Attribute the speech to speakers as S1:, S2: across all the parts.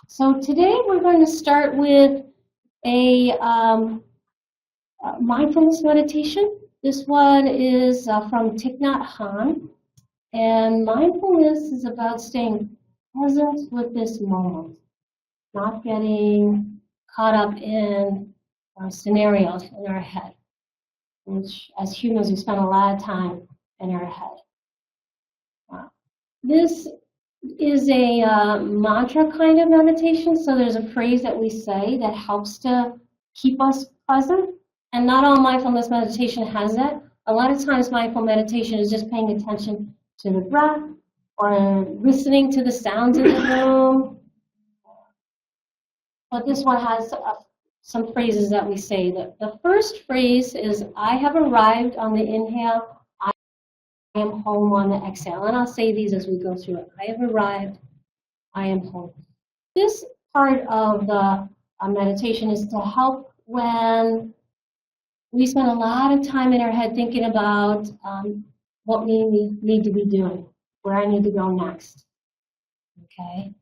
S1: So today we're going to start with a mindfulness meditation. This one is from Thich Nhat Hanh, and mindfulness is about staying present with this moment, not getting caught up in scenarios in our head, which as humans we spend a lot of time in our head. This is a mantra kind of meditation. So there's a phrase that we say that helps to keep us present. And not all mindfulness meditation has that. A lot of times mindful meditation is just paying attention to the breath or listening to the sounds in the room. But this one has some phrases that we say. The first phrase is, I have arrived on the inhale. I am home on the exhale. And I'll say these as we go through it. I have arrived. I am home. This part of the meditation is to help when we spend a lot of time in our head thinking about what we need to be doing, where I need to go next. Okay?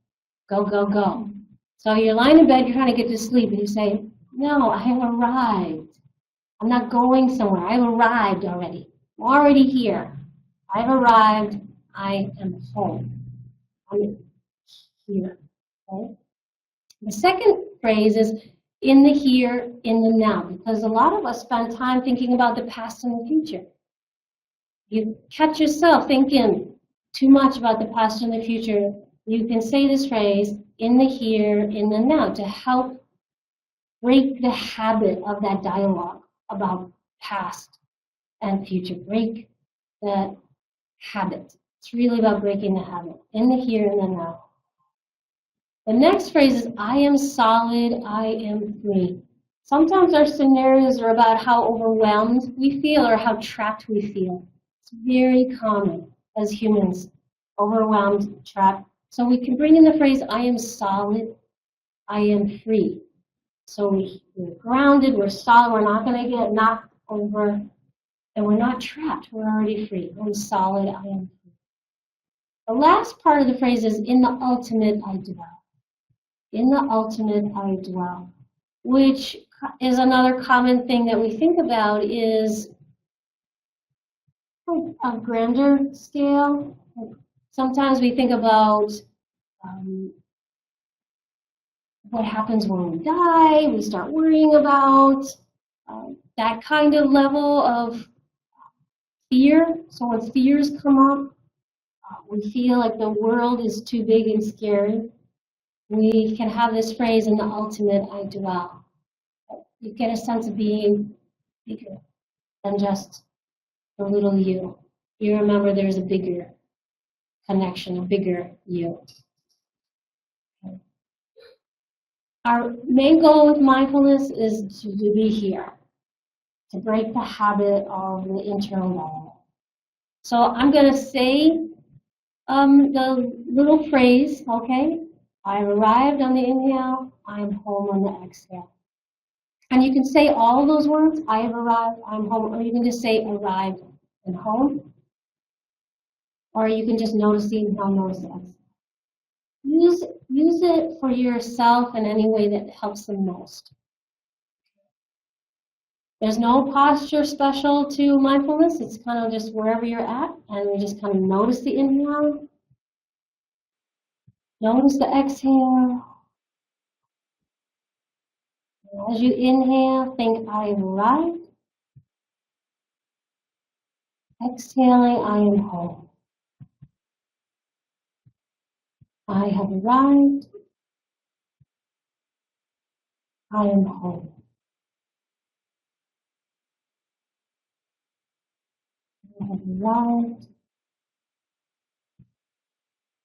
S1: Go, go, go. So you're lying in bed, you're trying to get to sleep, and you say, no, I have arrived. I'm not going somewhere. I've arrived already. I'm already here. I've arrived. I am home. I'm here. Okay? The second phrase is in the here, in the now, because a lot of us spend time thinking about the past and the future. You catch yourself thinking too much about the past and the future, you can say this phrase, in the here, in the now, to help break the habit of that dialogue about past and future. Break that habit. It's really about breaking the habit. In the here, in the now. The next phrase is, I am solid, I am free. Sometimes our scenarios are about how overwhelmed we feel or how trapped we feel. It's very common as humans, overwhelmed, trapped. So we can bring in the phrase, I am solid, I am free. So we're grounded, we're solid, we're not going to get knocked over, and we're not trapped, we're already free. I'm solid, I am free. The last part of the phrase is, in the ultimate I dwell. In the ultimate I dwell, which is another common thing that we think about is a grander scale. Sometimes we think about what happens when we die. We start worrying about that kind of level of fear. So when fears come up, we feel like the world is too big and scary. We can have this phrase, in the ultimate I dwell. You get a sense of being bigger than just the little you. You remember there's a bigger connection, a bigger you. Okay. Our main goal with mindfulness is to be here, to break the habit of the internal dialogue. So I'm going to say the little phrase, okay? I've arrived on the inhale, I'm home on the exhale. And you can say all of those words, I have arrived, I'm home, or you can just say arrived and home. Or you can just notice the inhale, notice the exhale. Use it for yourself in any way that helps the most. There's no posture special to mindfulness. It's kind of just wherever you're at, and we just kind of notice the inhale. Notice the exhale. As you inhale, think, I have arrived. Exhaling, I am home. I have arrived. I am home. I have arrived.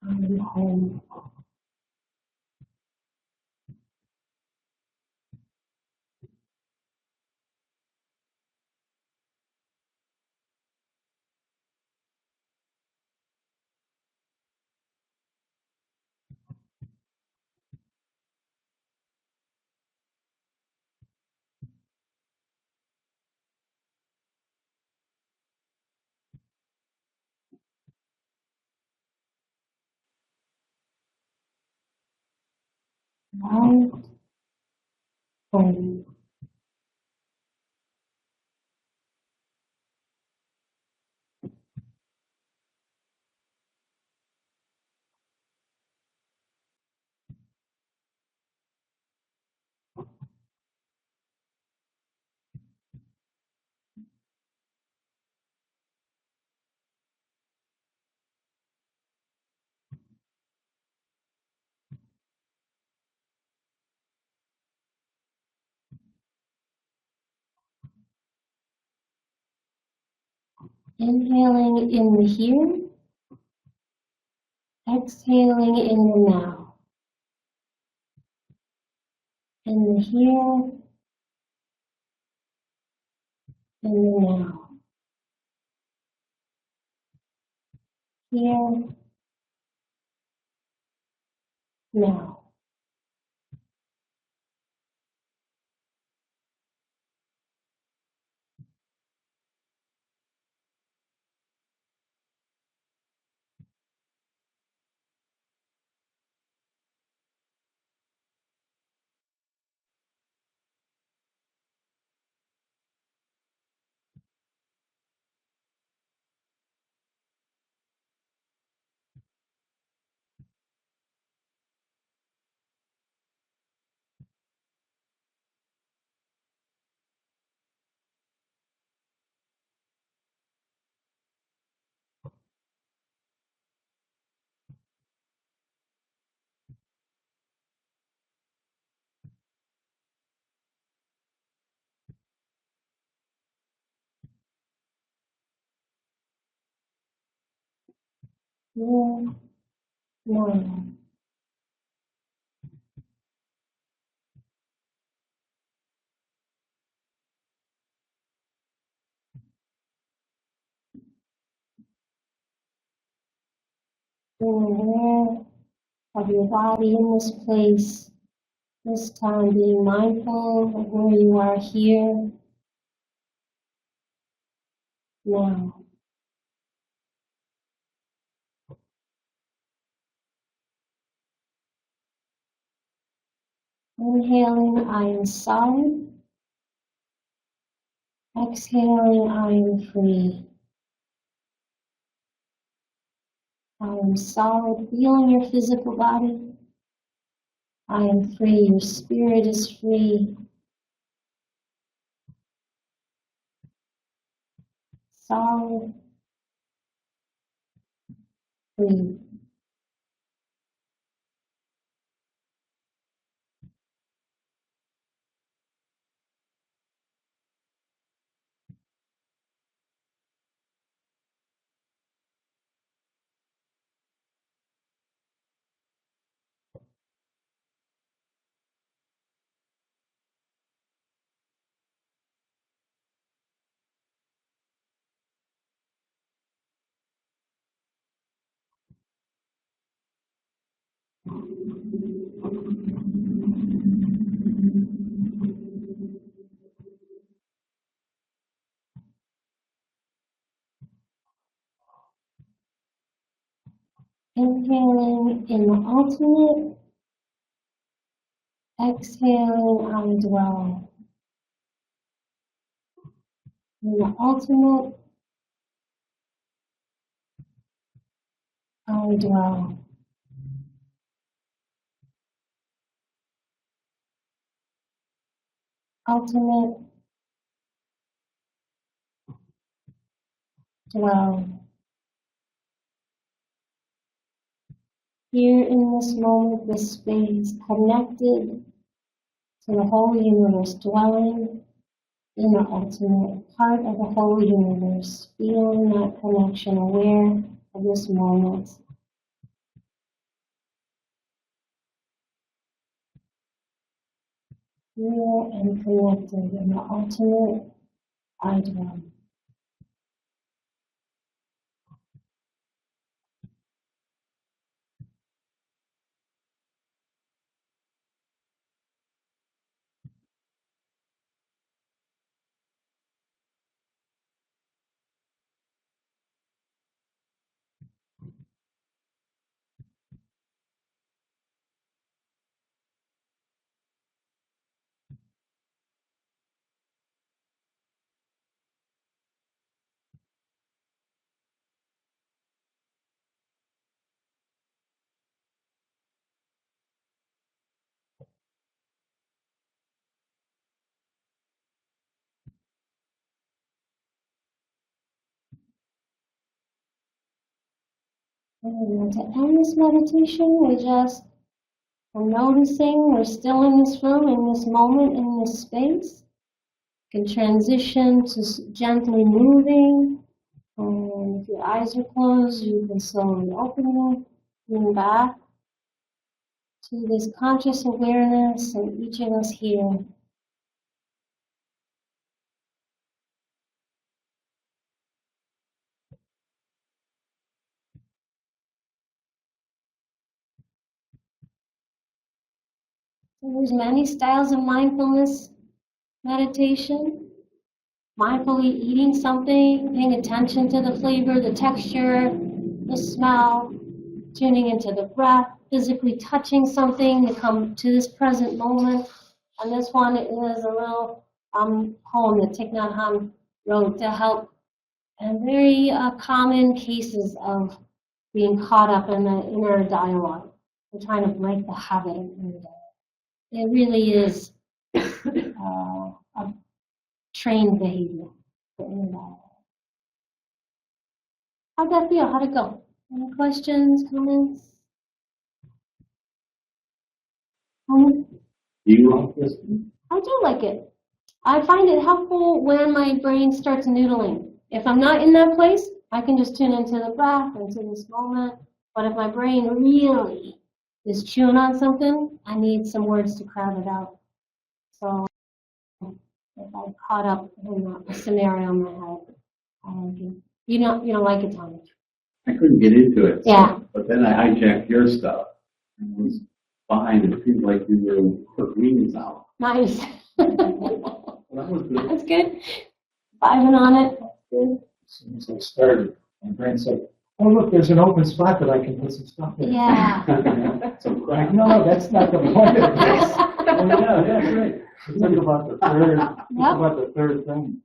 S1: I am home. Arrived home. Inhaling in the here, exhaling in the now. In the here, in the now. Here, now. Here, now. Being aware of your body in this place, this time being mindful of where you are here, now. Inhaling, I am solid. Exhaling, I am free. I am solid. Feeling your physical body. I am free. Your spirit is free. Solid, free. Inhaling in the ultimate. Exhaling, I dwell. In the ultimate, I dwell. Ultimate, dwell. Here in this moment, this space, connected to the whole universe, dwelling in the ultimate part of the whole universe, feeling that connection, aware of this moment. Here and connected in the ultimate, I dwell. And to end this meditation, we just are noticing we're still in this room, in this moment, in this space. You can transition to gently moving. And if your eyes are closed, you can slowly open them, coming back to this conscious awareness of each of us here. So there's many styles of mindfulness meditation. Mindfully eating something, paying attention to the flavor, the texture, the smell, tuning into the breath, physically touching something to come to this present moment. And this one is a little poem that Thich Nhat Hanh wrote to help in very common cases of being caught up in the inner dialogue and trying to break the habit of inner dialogue. It really is a trained behavior for inner dialogue. How'd that feel? How'd it go? Any questions, comments?
S2: Do you like this?
S1: I do like it. I find it helpful when my brain starts noodling. If I'm not in that place, I can just tune into the breath, into this moment. But if my brain really is chewing on something, I need some words to crowd it out. So if I'm caught up in a scenario in my head, I like it. You don't like it, Tommy?
S2: I couldn't get into it.
S1: Yeah.
S2: But then I hijacked your stuff and was behind it. Seemed like you were put wings out.
S1: Nice.
S2: Well, that was good.
S1: That's good. Vibing on it. That's good.
S3: As soon as I started, my brain said, "Oh, look, there's an open spot that I can put some stuff in."
S1: Yeah.
S2: Some
S3: Like,
S2: crack.
S3: no, that's not the point of this.
S2: Oh, yeah, that's right.
S3: Think about the third thing.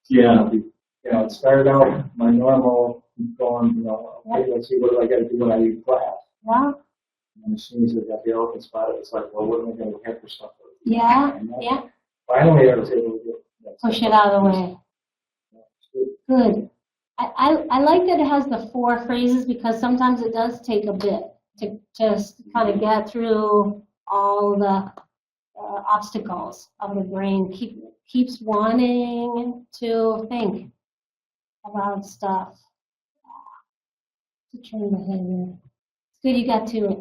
S2: Yeah.
S3: You know, it started out my normal going, okay, let's see, what do I got to do when I leave class?
S1: Yeah.
S3: And as soon as I got the open spot, it was like, well, what am I going to have for stuff?
S1: Yeah.
S3: And then
S1: Yeah.
S3: finally, I was able to get that
S1: Push
S3: stuff
S1: it out of the way.
S3: Good.
S1: Good. I like that it has the 4 phrases because sometimes it does take a bit to just kind of get through all the obstacles of the brain. Keeps wanting to think about stuff. To train behavior. It's good you got to it.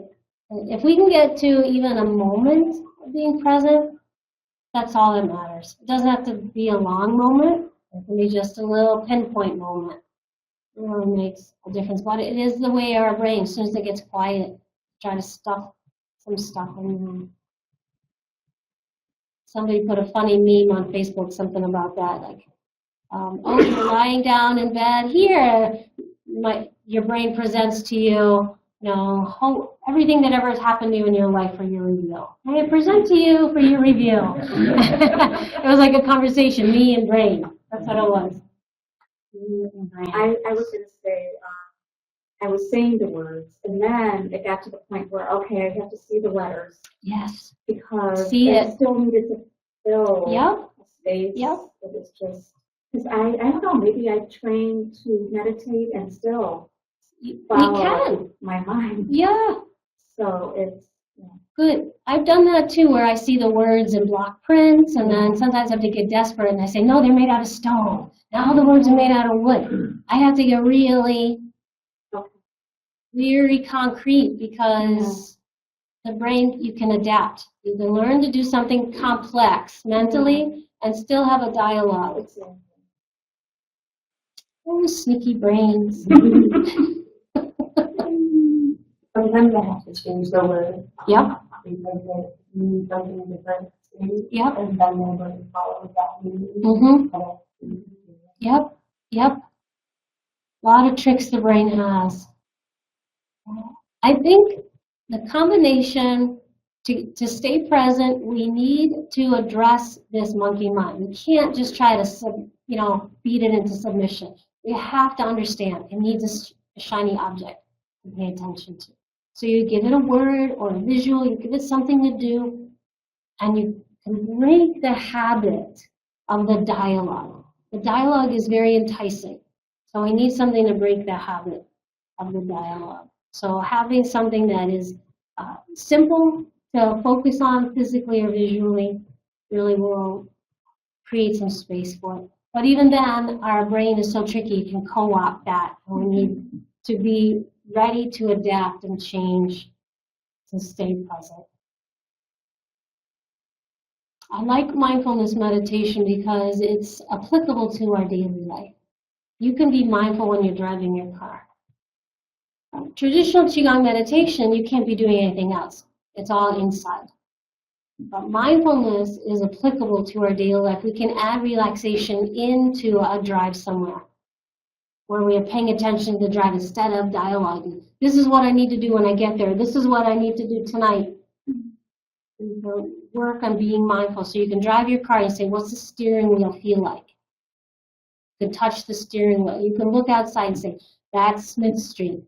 S1: And if we can get to even a moment of being present, that's all that matters. It doesn't have to be a long moment. It can be just a little pinpoint moment. It really makes a difference. But it is the way our brain, as soon as it gets quiet, try to stuff some stuff in there. Somebody put a funny meme on Facebook, something about that, like, oh, you're lying down in bed. Here, your brain presents to you, everything that ever has happened to you in your life for your review. I present to you for your review. It was like a conversation, me and brain. That's what it was. Me and brain.
S4: I was going to say, I was saying the words, and then it got to the point where, okay, I have to see the letters
S1: Yes.
S4: because
S1: See
S4: I
S1: it.
S4: still needed to fill
S1: Yep.
S4: a space.
S1: Yep.
S4: It was just, because I don't know, maybe I trained to meditate and still
S1: We
S4: follow
S1: can.
S4: my mind.
S1: Yeah.
S4: So it's,
S1: Good. I've done that too, where I see the words in block prints, and then sometimes I have to get desperate, and I say, no, they're made out of stone. Now the words are made out of wood. I have to get really, very concrete because the brain, you can adapt. You can learn to do something complex mentally and still have a dialogue. Oh, sneaky brains.
S5: Sometimes I have to change the word.
S1: Yep.
S5: Because it means something different.
S1: Yep.
S5: And then my brain follows that meaning.
S1: Mm-hmm. Yep. Yep. A lot of tricks the brain has. I think the combination to stay present, we need to address this monkey mind. We can't just try to, beat it into submission. We have to understand it needs a shiny object to pay attention to. So you give it a word or a visual, you give it something to do, and you can break the habit of the dialogue. The dialogue is very enticing, so we need something to break that habit of the dialogue. So having something that is simple to focus on physically or visually really will create some space for it. But even then, our brain is so tricky, it can co-opt that. And we need to be ready to adapt and change to stay present. I like mindfulness meditation because it's applicable to our daily life. You can be mindful when you're driving your car. Traditional Qigong meditation, you can't be doing anything else. It's all inside. But mindfulness is applicable to our daily life. We can add relaxation into a drive somewhere where we are paying attention to the drive instead of dialoguing. This is what I need to do when I get there. This is what I need to do tonight. Work on being mindful. So you can drive your car and say, what's the steering wheel feel like? You can touch the steering wheel. You can look outside and say, that's Smith Street.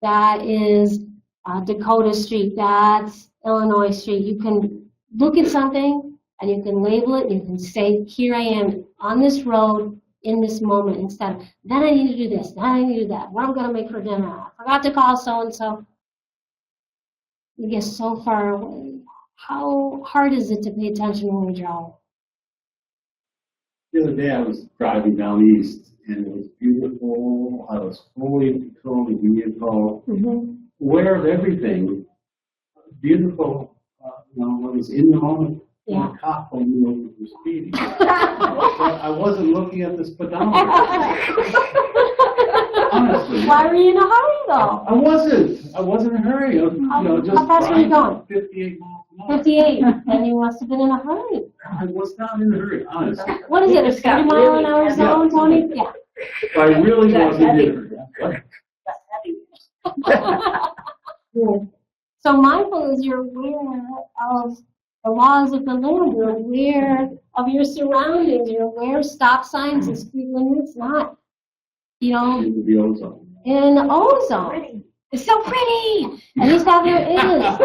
S1: That is Dakota Street. That's Illinois Street. You can look at something and you can label it and you can say, here I am on this road in this moment instead of, then I need to do this, then I need to do that. What I'm going to make for dinner. I forgot to call so-and-so. You get so far away. How hard is it to pay attention when we drive?
S2: The other day I was driving down east and it was beautiful. I was fully in control of the vehicle, aware of everything. Beautiful. I was in the moment.
S1: Yeah.
S2: The cop told me you were speeding. But I wasn't looking at the speedometer. Honestly.
S1: Why were you in a hurry though?
S2: I wasn't in a hurry. I was, just
S1: how fast were you
S2: driving
S1: going?
S2: 58 miles an hour.
S1: 58, and you must have been in a hurry.
S2: I was not in a hurry, honestly.
S1: What is it, a 30-mile-an-hour zone, Tony? Yeah.
S2: I really wasn't in a hurry.
S1: So mindful is you're aware of the laws of the land, you're aware of your surroundings, you're aware of stop signs and speed limits, not,
S2: In the ozone.
S1: in ozone. It's so pretty, and East Avenue is.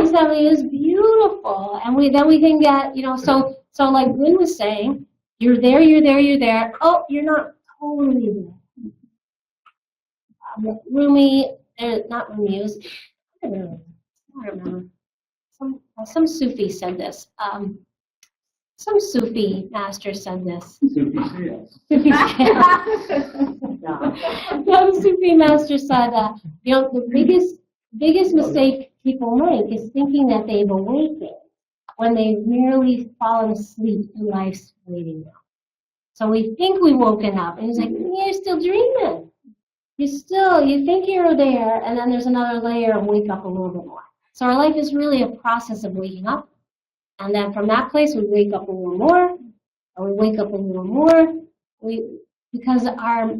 S1: East Avenue is beautiful, and then we can get, so like Lynn was saying, you're there. Oh, you're not totally there. Rumi, not Rumi, it was, I don't remember. Some Sufi said this. Some Sufi master said this.
S2: Sufi sales.
S1: Sufi Some Sufi master said, the biggest mistake people make is thinking that they've awakened when they've merely fallen asleep and life's waiting now. So we think we've woken up, and he's like, you're still dreaming. You think you're there, and then there's another layer of wake up a little bit more. So our life is really a process of waking up. And then from that place, we wake up a little more, or we wake up a little more, because our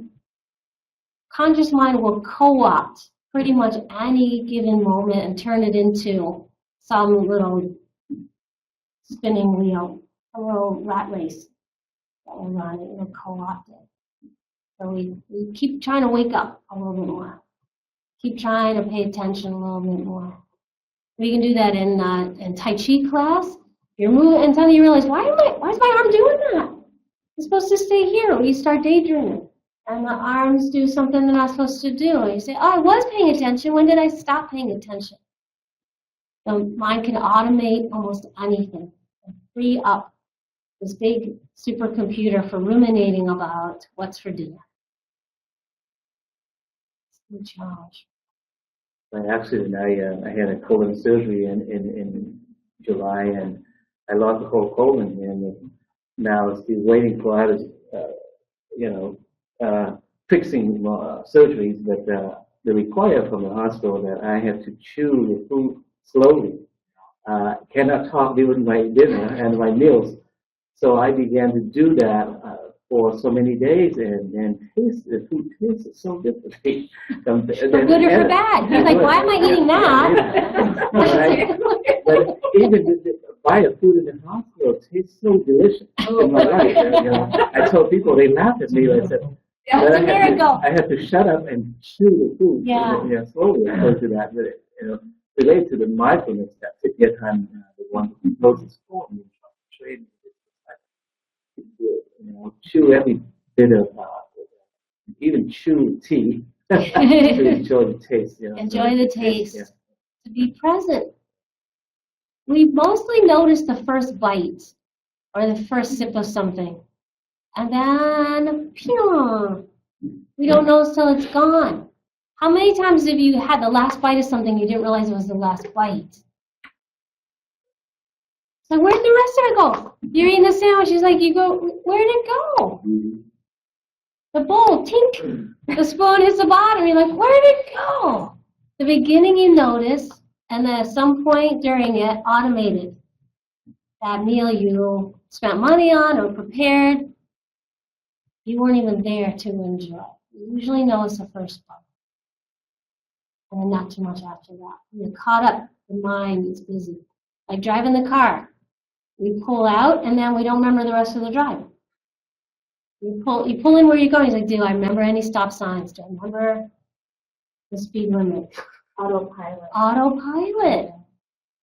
S1: conscious mind will co-opt pretty much any given moment and turn it into some little spinning wheel, a little rat race that will run. It will co-opt it. So we keep trying to wake up a little bit more. Keep trying to pay attention a little bit more. We can do that in Tai Chi class. You're moving, and suddenly you realize, why is my arm doing that? It's supposed to stay here. Or you start daydreaming, and the arms do something they're not supposed to do. And you say, oh, I was paying attention. When did I stop paying attention? The mind can automate almost anything and free up this big supercomputer for ruminating about what's for dinner. It's a challenge.
S6: By accident, I had a colon surgery in July, and I lost the whole colon, and now still waiting for others, fixing surgeries that they require from the hospital that I have to chew the food slowly. Cannot talk during my dinner and my meals. So I began to do that for so many days, and the food tastes so differently.
S1: For good or for bad. He's like, why am I eating that?
S6: But even buy a food in the hospital tastes so delicious in my life. I told people, they laughed at me. I said,
S1: That's a miracle.
S6: I have to shut up and chew the food.
S1: Yeah.
S6: Slowly go to that. But relate to the mindfulness that Vidyathan, the one who closes for me, training. Chew every bit of, even chew tea To enjoy the taste, you know.
S1: Enjoy the taste.
S6: Yeah.
S1: To be present. We mostly notice the first bite or the first sip of something. And then, pew, we don't notice till it's gone. How many times have you had the last bite of something you didn't realize it was the last bite? So where'd the rest of it go? You're eating the sandwich, it's like you go, where'd it go? The bowl, tink, the spoon hits the bottom, you're like, where'd it go? The beginning you notice, and then at some point during it, automated. That meal you spent money on or prepared, you weren't even there to enjoy. You usually notice the first part. And then not too much after that. You're caught up, the mind is busy. Like driving the car. We pull out and then we don't remember the rest of the drive. You pull in where you're going. He's like, do I remember any stop signs? Do I remember the speed limit?
S4: Autopilot.
S1: Autopilot.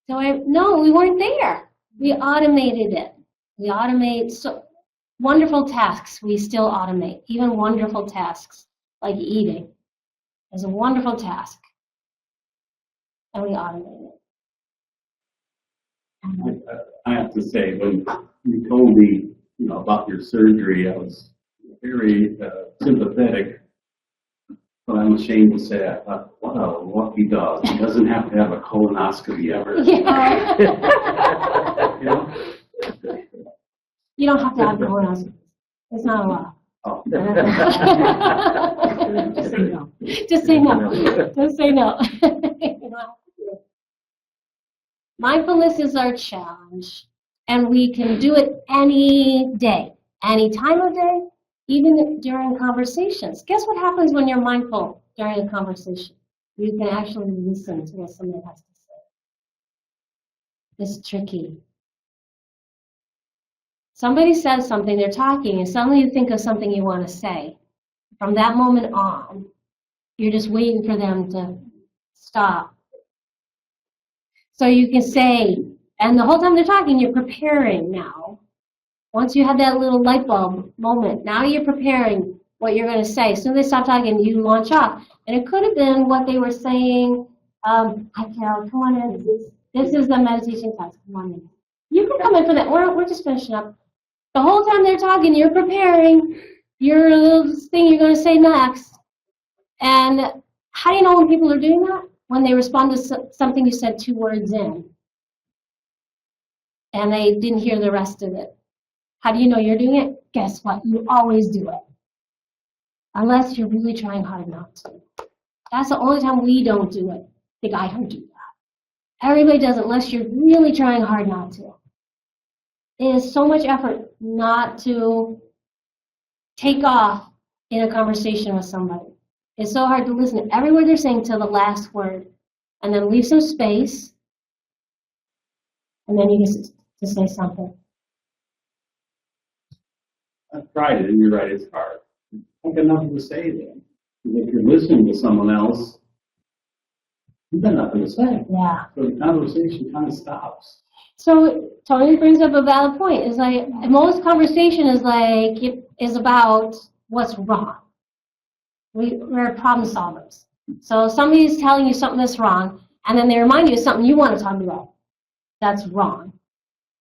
S1: No, we weren't there. We automated it. We automate so wonderful tasks. We still automate. Even wonderful tasks like eating is a wonderful task, and we automate it.
S2: I have to say, when you told me, about your surgery, I was very sympathetic. But I'm ashamed to say, I thought, what a lucky dog. He doesn't have to have a colonoscopy ever.
S1: Yeah.
S2: You know?
S1: You don't have to have colonoscopy. It's not a law.
S2: Oh.
S1: Just say no. Just say no. Just say no. Mindfulness is our challenge, and we can do it any day, any time of day, even during conversations. Guess what happens when you're mindful during a conversation? You can actually listen to what somebody has to say. It's tricky. Somebody says something, they're talking, and suddenly you think of something you want to say. From that moment on, you're just waiting for them to stop. So you can say, and the whole time they're talking, you're preparing now. Once you have that little light bulb moment, now you're preparing what you're going to say. As soon as they stop talking, you launch off. And it could have been what they were saying, hi Carol, come on in. This is the meditation class, come on in. You can come in for that, we're just finishing up. The whole time they're talking, you're preparing your little thing you're going to say next. And how do you know when people are doing that? When they respond to something you said 2 words in. And they didn't hear the rest of it. How do you know you're doing it? Guess what? You always do it. Unless you're really trying hard not to. That's the only time we don't do it. I think I don't do that. Everybody does it unless you're really trying hard not to. It is so much effort not to take off in a conversation with somebody. It's so hard to listen to every word they're saying till the last word. And then leave some space. And then you get to say something.
S2: I've tried it, and you're right, it's hard. I've got nothing to say then. If you're listening to someone else, you've got nothing to say.
S1: Yeah.
S2: So the conversation kind of stops.
S1: So Tony brings up a valid point. Is like most conversation is about what's wrong. We're problem solvers. So somebody's telling you something that's wrong, and then they remind you of something you want to talk about. That's wrong.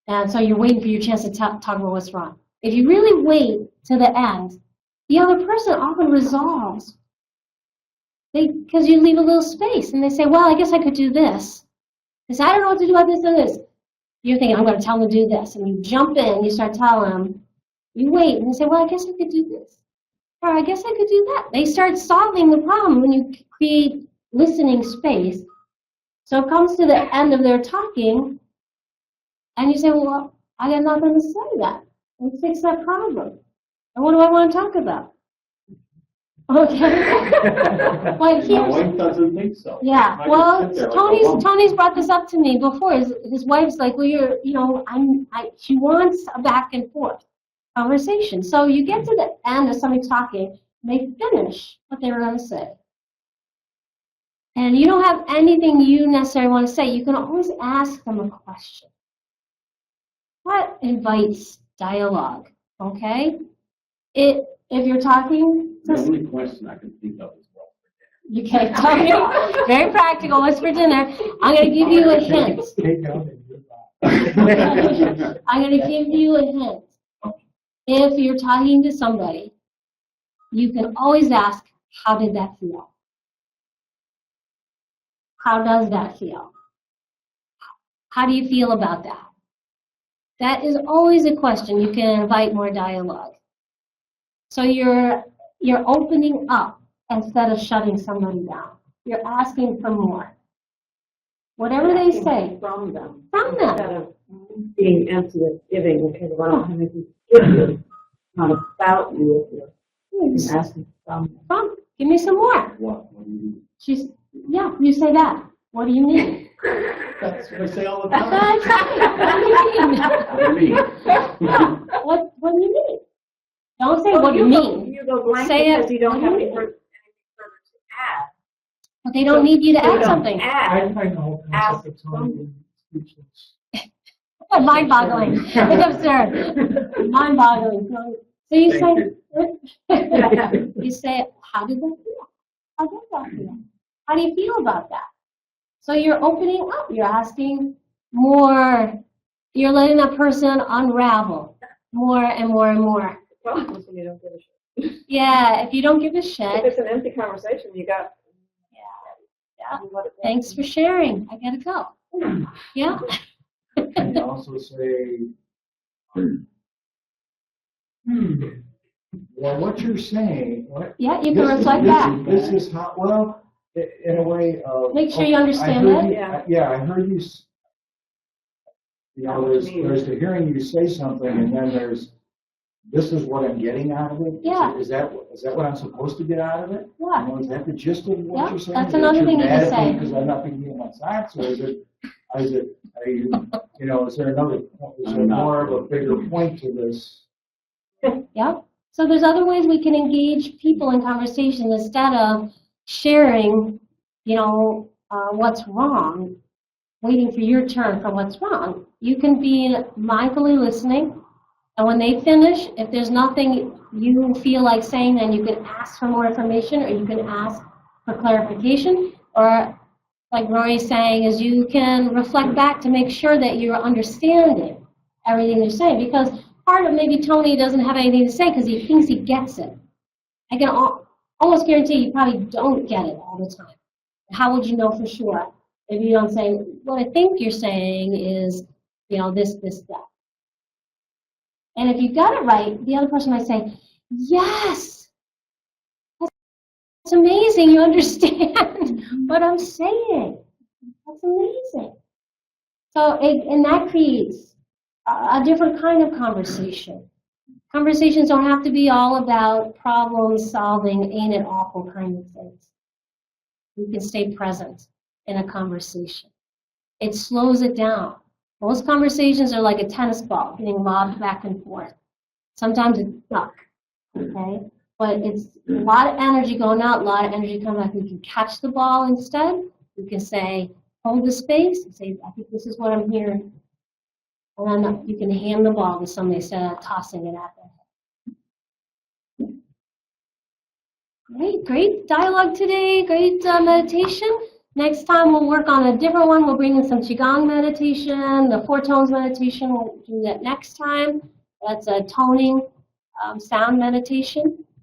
S1: And so you're waiting for your chance to talk about what's wrong. If you really wait to the end, the other person often resolves. Because you leave a little space, and they say, well, I guess I could do this. Because I don't know what to do about this and this. You're thinking, I'm going to tell them to do this. And you jump in, you start telling them. You wait, and they say, well, I guess I could do this. Or I guess I could do that. They start solving the problem when you create listening space. So it comes to the end of their talking, and you say, well, I got nothing to say then. Let's fix that problem. And what do I want to talk about? Okay. But
S2: My
S1: here's,
S2: wife doesn't think so.
S1: yeah,
S2: I
S1: well,
S2: just sit there like a lump.
S1: Tony's brought this up to me before. His wife's like, well, she wants a back and forth conversation. So you get to the end of somebody talking, and they finish what they were going to say. And you don't have anything you necessarily want to say. You can always ask them a question. That invites dialogue, okay? If you're talking,
S2: The only question I can think of is, well,
S1: You can't tell me. Very practical. What's for dinner? I'm going to give you a hint.
S3: Take out and goodbye.
S1: I'm going to give you a hint. If you're talking to somebody, you can always ask, how did that feel? How does that feel? How do you feel about that? That is always a question. You can invite more dialogue. So you're opening up instead of shutting somebody down. You're asking for more. Whatever they say,
S7: From them.
S1: from them.
S7: Instead of being empty of giving, okay, well, I don't have anything to give you. It's not about you if you're asking from them.
S1: From, give me some more.
S2: What do you mean?
S1: She's, yeah, you say that. What do you mean?
S2: That's what I say all the time.
S1: That's right. What do you mean?
S2: What do you mean?
S1: What do you mean? Don't say what do you mean.
S7: You go blank
S1: Say it.
S7: because you don't have any further to add.
S1: But they don't need you to
S7: So
S1: add something.
S3: I
S7: Add.
S3: find the whole concept of tone being speechless.
S1: Mind-boggling. It's absurd. Mind-boggling. So you say, you say, how did that feel? How did that feel? How do you feel about that? So you're opening up. You're asking more. You're letting that person unravel more and more and more.
S7: Problem is when you don't give a shit.
S1: Yeah, if you don't give a
S7: If
S1: shit,
S7: it's an empty conversation, you got.
S1: yeah.
S7: you let it go.
S1: Thanks for sharing. I gotta go. Yeah.
S3: Can you also say, well, what you're saying, what?
S1: Yeah, you can
S3: this is-
S1: reflect
S3: this
S1: back.
S3: is- This is how, well, in a way of.
S1: Make sure you
S3: I
S1: understand
S3: heard
S1: that.
S3: you-
S7: Yeah.
S3: Yeah, I heard you, you know, there's the hearing you say something, and then there's, this is what I'm getting out of it?
S1: Yeah.
S3: Is that what I'm supposed to get out of it?
S1: Yeah.
S3: You know, is that the gist of what
S1: Yeah,
S3: you're saying?
S1: that's
S3: That
S1: another
S3: you're
S1: thing you
S3: mad
S1: can
S3: at me
S1: say.
S3: because I'm not being given my facts, or is it, are you, you know, is there another, is there
S2: I'm not.
S3: more of a bigger point to this?
S1: Yeah. So there's other ways we can engage people in conversation instead of sharing, you know, what's wrong, waiting for your turn for what's wrong. You can be mindfully listening, and when they finish, if there's nothing you feel like saying, then you can ask for more information, or you can ask for clarification, or like Rory's saying, is you can reflect back to make sure that you're understanding everything they're saying, because part of maybe Tony doesn't have anything to say because he thinks he gets it. I can almost guarantee you probably don't get it all the time. How would you know for sure if you don't say, what I think you're saying is, you know, this, that. And if you got it right, the other person might say, yes, that's amazing, you understand what I'm saying. That's amazing. So, and that creates a different kind of conversation. Conversations don't have to be all about problem solving, ain't it awful kind of things. You can stay present in a conversation. It slows it down. Most conversations are like a tennis ball getting lobbed back and forth. Sometimes it's stuck, okay? But it's a lot of energy going out, a lot of energy coming back. We can catch the ball instead. We can say, hold the space, and say, I think this is what I'm hearing. And then you can hand the ball to somebody instead of tossing it at them. Great dialogue today, great meditation. Next time we'll work on a different one. We'll bring in some Qigong meditation, the Four Tones meditation. We'll do that next time. That's a toning sound meditation.